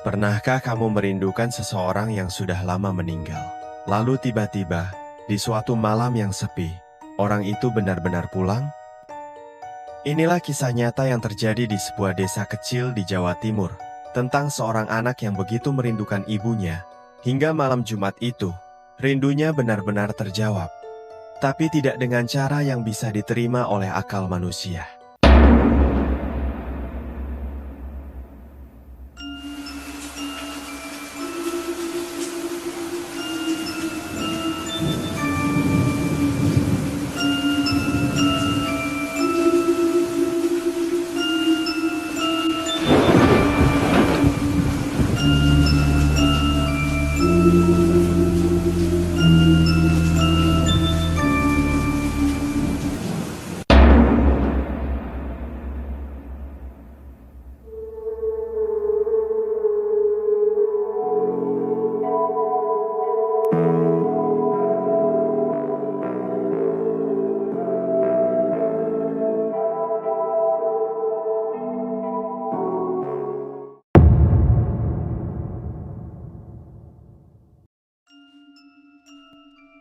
Pernahkah kamu merindukan seseorang yang sudah lama meninggal? Lalu tiba-tiba, di suatu malam yang sepi, orang itu benar-benar pulang? Inilah kisah nyata yang terjadi di sebuah desa kecil di Jawa Timur, tentang seorang anak yang begitu merindukan ibunya, hingga malam Jumat itu, rindunya benar-benar terjawab. Tapi tidak dengan cara yang bisa diterima oleh akal manusia.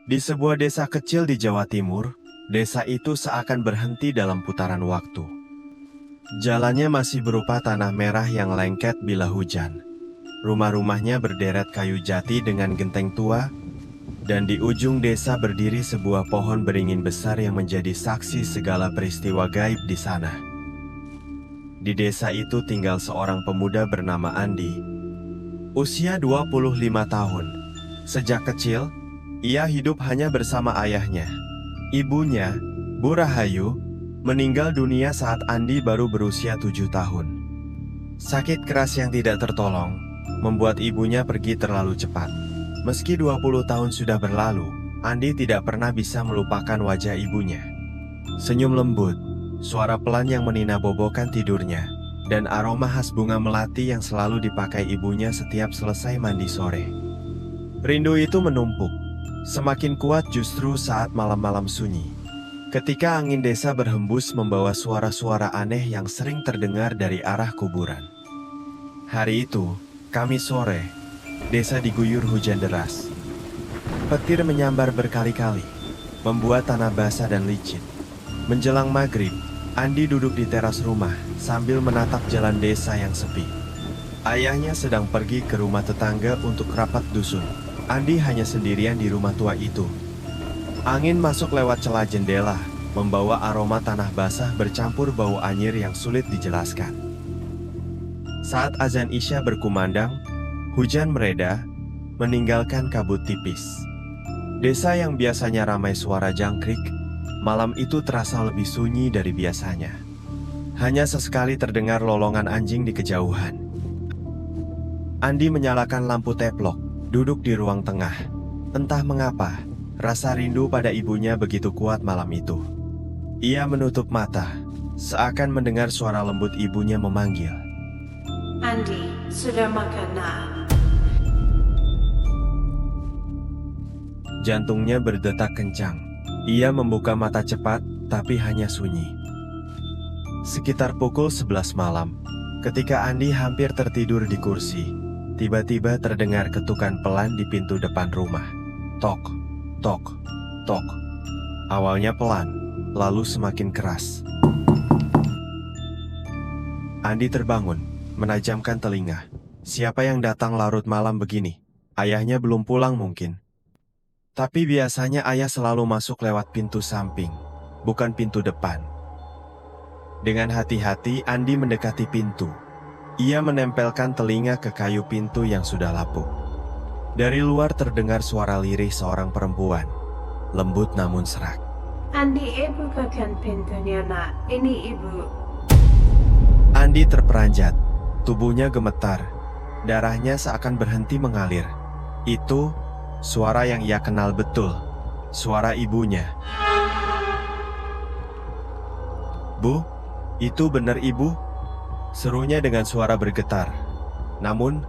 Di sebuah desa kecil di Jawa Timur, desa itu seakan berhenti dalam putaran waktu. Jalannya masih berupa tanah merah yang lengket bila hujan. Rumah-rumahnya berderet kayu jati dengan genteng tua, dan di ujung desa berdiri sebuah pohon beringin besar yang menjadi saksi segala peristiwa gaib di sana. Di desa itu tinggal seorang pemuda bernama Andi. Usia 25 tahun. Sejak kecil, ia hidup hanya bersama ayahnya. Ibunya, Bu Rahayu, meninggal dunia saat Andi baru berusia 7 tahun. Sakit keras yang tidak tertolong, membuat ibunya pergi terlalu cepat. Meski 20 tahun sudah berlalu, Andi tidak pernah bisa melupakan wajah ibunya. Senyum lembut, suara pelan yang meninabobokan tidurnya, dan aroma khas bunga melati yang selalu dipakai ibunya setiap selesai mandi sore. Rindu itu menumpuk. Semakin kuat justru saat malam-malam sunyi. Ketika angin desa berhembus membawa suara-suara aneh yang sering terdengar dari arah kuburan. Hari itu, Kamis sore, desa diguyur hujan deras. Petir menyambar berkali-kali, membuat tanah basah dan licin. Menjelang maghrib, Andi duduk di teras rumah sambil menatap jalan desa yang sepi. Ayahnya sedang pergi ke rumah tetangga untuk rapat dusun. Andi hanya sendirian di rumah tua itu. Angin masuk lewat celah jendela, membawa aroma tanah basah bercampur bau anyir yang sulit dijelaskan. Saat azan Isya berkumandang, hujan mereda, meninggalkan kabut tipis. Desa yang biasanya ramai suara jangkrik, malam itu terasa lebih sunyi dari biasanya. Hanya sesekali terdengar lolongan anjing di kejauhan. Andi menyalakan lampu teplok, duduk di ruang tengah. Entah mengapa, rasa rindu pada ibunya begitu kuat malam itu. Ia menutup mata, seakan mendengar suara lembut ibunya memanggil. Andi, sudah makan nak? Jantungnya berdetak kencang. Ia membuka mata cepat, tapi hanya sunyi. Sekitar pukul 11 malam, ketika Andi hampir tertidur di kursi, tiba-tiba terdengar ketukan pelan di pintu depan rumah. Tok, tok, tok. Awalnya pelan, lalu semakin keras. Andi terbangun, menajamkan telinga. Siapa yang datang larut malam begini? Ayahnya belum pulang mungkin. Tapi biasanya ayah selalu masuk lewat pintu samping, bukan pintu depan. Dengan hati-hati Andi mendekati pintu. Ia menempelkan telinga ke kayu pintu yang sudah lapuk. Dari luar terdengar suara lirih seorang perempuan, lembut namun serak. Andi, ibu bukakan pintunya nak, ini ibu. Andi terperanjat, tubuhnya gemetar, darahnya seakan berhenti mengalir. Itu suara yang ia kenal betul, suara ibunya. Bu, itu benar ibu? Serunya dengan suara bergetar. Namun,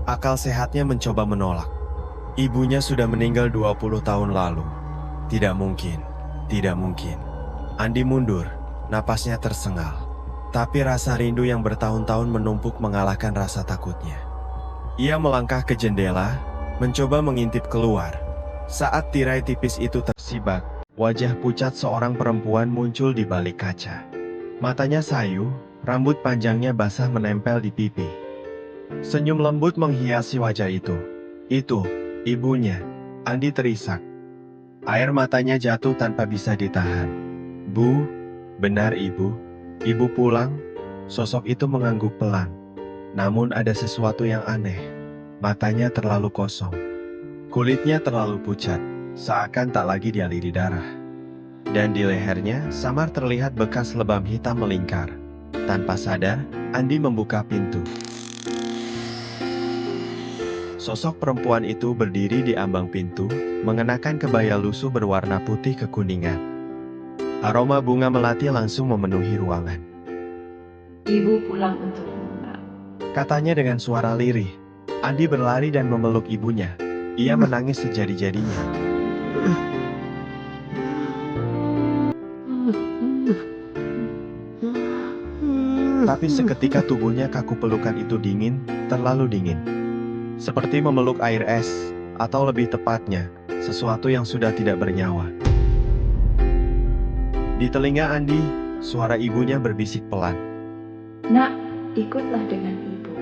akal sehatnya mencoba menolak. Ibunya sudah meninggal 20 tahun lalu. Tidak mungkin, tidak mungkin. Andi mundur, napasnya tersengal. Tapi rasa rindu yang bertahun-tahun menumpuk mengalahkan rasa takutnya. Ia melangkah ke jendela, mencoba mengintip keluar. Saat tirai tipis itu tersibak, wajah pucat seorang perempuan muncul di balik kaca. Matanya sayu, rambut panjangnya basah menempel di pipi. Senyum lembut menghiasi wajah itu. Itu, ibunya. Andi terisak. Air matanya jatuh tanpa bisa ditahan. Bu, benar ibu. Ibu pulang. Sosok itu mengangguk pelan. Namun ada sesuatu yang aneh. Matanya terlalu kosong. Kulitnya terlalu pucat, seakan tak lagi dialiri darah. Dan di lehernya, samar terlihat bekas lebam hitam melingkar. Tanpa sadar, Andi membuka pintu. Sosok perempuan itu berdiri di ambang pintu, mengenakan kebaya lusuh berwarna putih kekuningan. Aroma bunga melati langsung memenuhi ruangan. Ibu pulang untukmu, Nak. Katanya dengan suara lirih. Andi berlari dan memeluk ibunya. Ia menangis sejadi-jadinya. Tapi seketika tubuhnya kaku, pelukan itu dingin, terlalu dingin. Seperti memeluk air es, atau lebih tepatnya, sesuatu yang sudah tidak bernyawa. Di telinga Andi, suara ibunya berbisik pelan. Nak, ikutlah dengan ibu.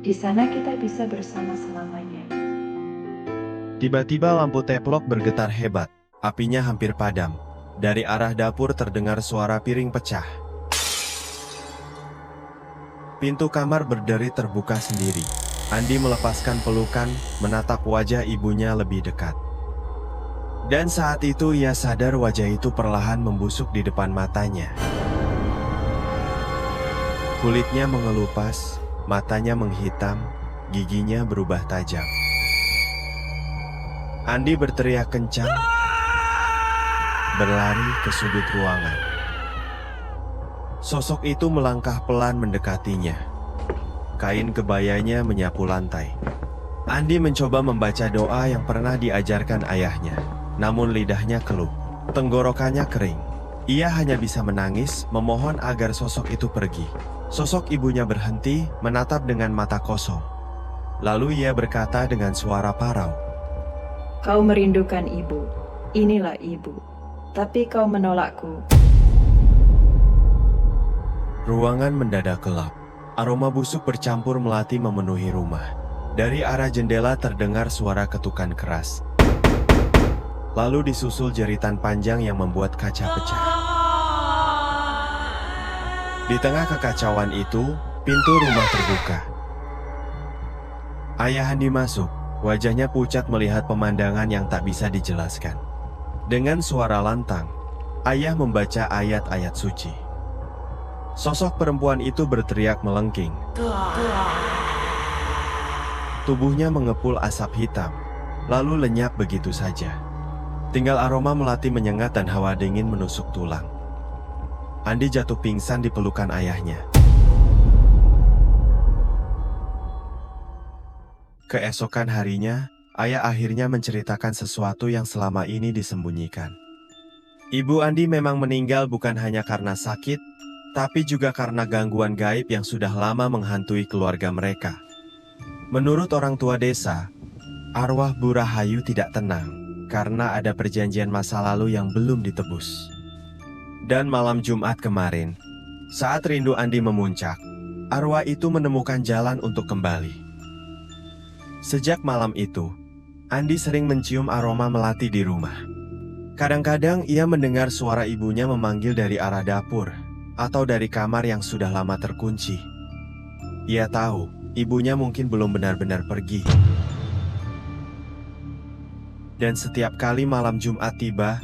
Di sana kita bisa bersama selamanya. Tiba-tiba lampu teplok bergetar hebat. Apinya hampir padam. Dari arah dapur terdengar suara piring pecah. Pintu kamar berderi terbuka sendiri. Andi melepaskan pelukan, menatap wajah ibunya lebih dekat. Dan saat itu ia sadar wajah itu perlahan membusuk di depan matanya. Kulitnya mengelupas, matanya menghitam, giginya berubah tajam. Andi berteriak kencang, berlari ke sudut ruangan. Sosok itu melangkah pelan mendekatinya. Kain kebayanya menyapu lantai. Andi mencoba membaca doa yang pernah diajarkan ayahnya, namun lidahnya keluh, tenggorokannya kering. Ia hanya bisa menangis, memohon agar sosok itu pergi. Sosok ibunya berhenti, menatap dengan mata kosong. Lalu ia berkata dengan suara parau, Kau merindukan ibu. Inilah ibu. Tapi kau menolakku. Ruangan mendadak gelap. Aroma busuk bercampur melati memenuhi rumah. Dari arah jendela terdengar suara ketukan keras. Lalu disusul jeritan panjang yang membuat kaca pecah. Di tengah kekacauan itu, pintu rumah terbuka. Ayah Andi masuk. Wajahnya pucat melihat pemandangan yang tak bisa dijelaskan. Dengan suara lantang, ayah membaca ayat-ayat suci. Sosok perempuan itu berteriak melengking. Tubuhnya mengepul asap hitam, lalu lenyap begitu saja. Tinggal aroma melati menyengat dan hawa dingin menusuk tulang. Andi jatuh pingsan di pelukan ayahnya. Keesokan harinya, ayah akhirnya menceritakan sesuatu yang selama ini disembunyikan. Ibu Andi memang meninggal bukan hanya karena sakit, tapi juga karena gangguan gaib yang sudah lama menghantui keluarga mereka. Menurut orang tua desa, arwah Bu Rahayu tidak tenang karena ada perjanjian masa lalu yang belum ditebus. Dan malam Jumat kemarin, saat rindu Andi memuncak, arwah itu menemukan jalan untuk kembali. Sejak malam itu, Andi sering mencium aroma melati di rumah. Kadang-kadang ia mendengar suara ibunya memanggil dari arah dapur atau dari kamar yang sudah lama terkunci. Ia tahu ibunya mungkin belum benar-benar pergi. Dan setiap kali malam Jumat tiba,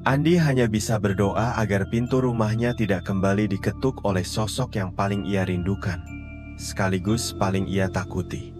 Andi hanya bisa berdoa agar pintu rumahnya tidak kembali diketuk oleh sosok yang paling ia rindukan, sekaligus paling ia takuti.